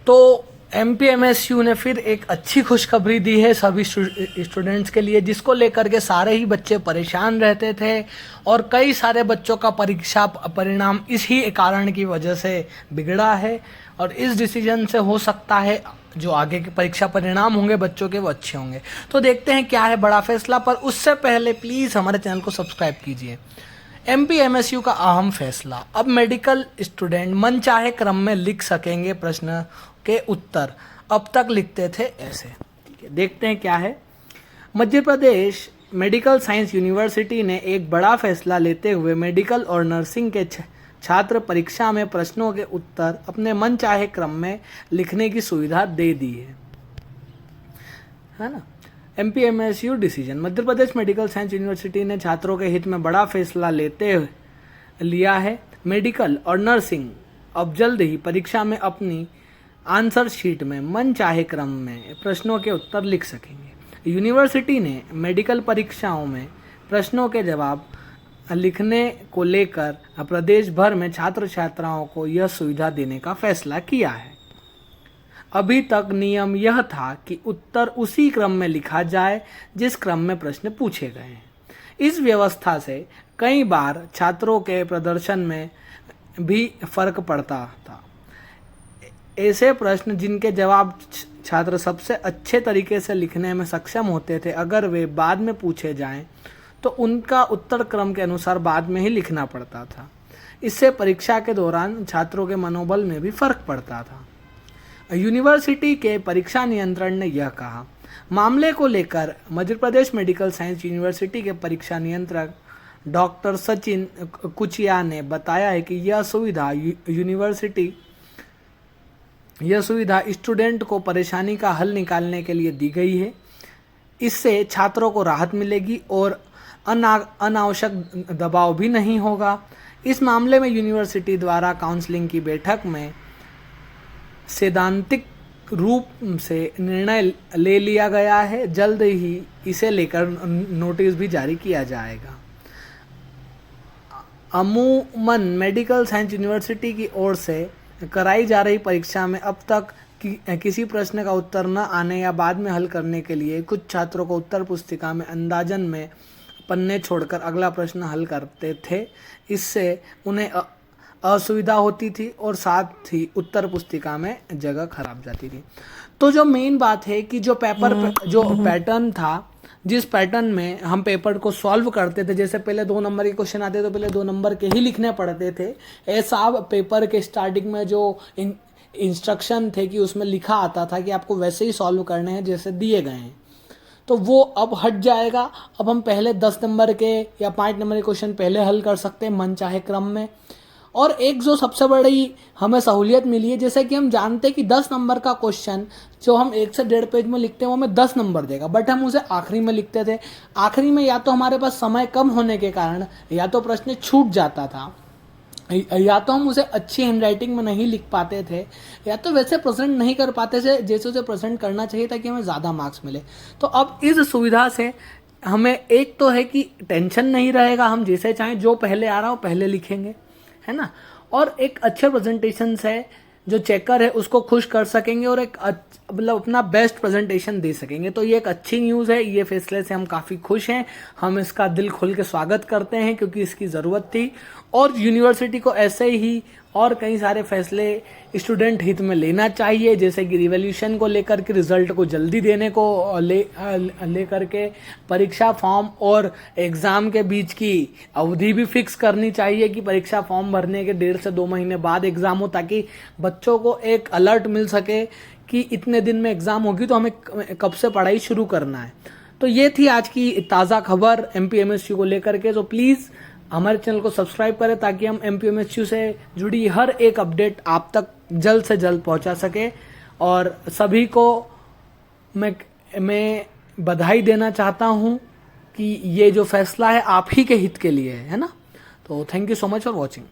तो एमपीएमएसयू ने फिर एक अच्छी खुशखबरी दी है सभी स्टूडेंट्स के लिए, जिसको लेकर के सारे ही बच्चे परेशान रहते थे और कई सारे बच्चों का परीक्षा परिणाम इसी कारण की वजह से बिगड़ा है। और इस डिसीजन से हो सकता है जो आगे के परीक्षा परिणाम होंगे बच्चों के वो अच्छे होंगे। तो देखते हैं क्या है बड़ा फैसला, पर उससे पहले प्लीज़ हमारे चैनल को सब्सक्राइब कीजिए। एमपीएमएसयू का अहम फैसला, अब मेडिकल स्टूडेंट मनचाहे क्रम में लिख सकेंगे प्रश्न के उत्तर, अब तक लिखते थे ऐसे। ठीक है, देखते हैं क्या है। Madhya Pradesh medical science university ने एक बड़ा फैसला लेते हुए मेडिकल और नर्सिंग के छात्र परीक्षा में प्रश्नों के उत्तर अपने मनचाहे क्रम में लिखने की सुविधा दे दी है ना। एमपीएमएसयू decision, Madhya Pradesh medical science university ने छात्रों के हित में बड़ा फैसला लिया है। मेडिकल और नर्सिंग अब जल्द ही परीक्षा में अपनी आंसर शीट में मन चाहे क्रम में प्रश्नों के उत्तर लिख सकेंगे। यूनिवर्सिटी ने मेडिकल परीक्षाओं में प्रश्नों के जवाब लिखने को लेकर प्रदेश भर में छात्र छात्राओं को यह सुविधा देने का फैसला किया है। अभी तक नियम यह था कि उत्तर उसी क्रम में लिखा जाए जिस क्रम में प्रश्न पूछे गए हैं। इस व्यवस्था से कई बार छात्रों के प्रदर्शन में भी फर्क पड़ता था। ऐसे प्रश्न जिनके जवाब छात्र सबसे अच्छे तरीके से लिखने में सक्षम होते थे, अगर वे बाद में पूछे जाएं तो उनका उत्तर क्रम के अनुसार बाद में ही लिखना पड़ता था। इससे परीक्षा के दौरान छात्रों के मनोबल में भी फर्क पड़ता था। यूनिवर्सिटी के परीक्षा नियंत्रण ने यह कहा। मामले को लेकर Madhya Pradesh medical science university के परीक्षा नियंत्रक डॉक्टर सचिन कुचिया ने बताया है कि यह सुविधा स्टूडेंट को परेशानी का हल निकालने के लिए दी गई है। इससे छात्रों को राहत मिलेगी और अनावश्यक दबाव भी नहीं होगा। इस मामले में यूनिवर्सिटी द्वारा काउंसलिंग की बैठक में सैद्धांतिक रूप से निर्णय ले लिया गया है। जल्द ही इसे लेकर नोटिस भी जारी किया जाएगा। अमूमन मेडिकल साइंस यूनिवर्सिटी की ओर से कराई जा रही परीक्षा में अब तक किसी प्रश्न का उत्तर न आने या बाद में हल करने के लिए कुछ छात्रों को उत्तर पुस्तिका में अंदाजन में पन्ने छोड़कर अगला प्रश्न हल करते थे। इससे उन्हें असुविधा होती थी और साथ ही उत्तर पुस्तिका में जगह खराब जाती थी। तो जो मेन बात है कि जो पैटर्न था, जिस पैटर्न में हम पेपर को सॉल्व करते थे, जैसे पहले 2 नंबर के क्वेश्चन आते तो पहले 2 नंबर के ही लिखने पड़ते थे, ऐसा अब पेपर के स्टार्टिंग में जो इंस्ट्रक्शन थे कि उसमें लिखा आता था कि आपको वैसे ही सॉल्व करने हैं जैसे दिए गए हैं, तो वो अब हट जाएगा। अब हम पहले 10 नंबर के या 5 नंबर के क्वेश्चन पहले हल कर सकते हैं मन चाहे क्रम में। और एक जो सबसे बड़ी हमें सहूलियत मिली है, जैसे कि हम जानते हैं कि 10 नंबर का क्वेश्चन जो हम 1 से 1.5 पेज में लिखते हैं वो हमें 10 नंबर देगा, बट हम उसे आखिरी में लिखते थे। आखिरी में या तो हमारे पास समय कम होने के कारण या तो प्रश्न छूट जाता था, या तो हम उसे अच्छी हैंडराइटिंग में नहीं लिख पाते थे, या तो वैसे प्रेजेंट नहीं कर पाते थे जैसे उसे प्रेजेंट करना चाहिए ताकि हमें ज़्यादा मार्क्स मिले। तो अब इस सुविधा से हमें एक तो है कि टेंशन नहीं रहेगा, हम जैसे चाहें जो पहले आ रहा हो पहले लिखेंगे, है ना। और एक अच्छे प्रेजेंटेशन से जो चेकर है उसको खुश कर सकेंगे और एक मतलब अपना बेस्ट प्रेजेंटेशन दे सकेंगे। तो ये एक अच्छी न्यूज़ है। ये फैसले से हम काफ़ी खुश हैं, हम इसका दिल खोल के स्वागत करते हैं क्योंकि इसकी ज़रूरत थी। और यूनिवर्सिटी को ऐसे ही और कई सारे फैसले स्टूडेंट हित में लेना चाहिए, जैसे कि रिवॉल्यूशन को लेकर के रिजल्ट को जल्दी देने को ले करके परीक्षा फॉर्म और एग्ज़ाम के बीच की अवधि भी फिक्स करनी चाहिए कि परीक्षा फॉर्म भरने के 1.5 से 2 महीने बाद एग्ज़ाम हो, ताकि बच्चों को एक अलर्ट मिल सके कि इतने दिन में एग्ज़ाम होगी तो हमें कब से पढ़ाई शुरू करना है। तो ये थी आज की ताज़ा खबर एमपीएमएसयू को लेकर के। तो प्लीज़ हमारे चैनल को सब्सक्राइब करें ताकि हम एमपीएमएसयू से जुड़ी हर एक अपडेट आप तक जल्द से जल्द पहुंचा सके। और सभी को मैं बधाई देना चाहता हूं कि ये जो फैसला है आप ही के हित के लिए है ना। तो thank you so much for watching.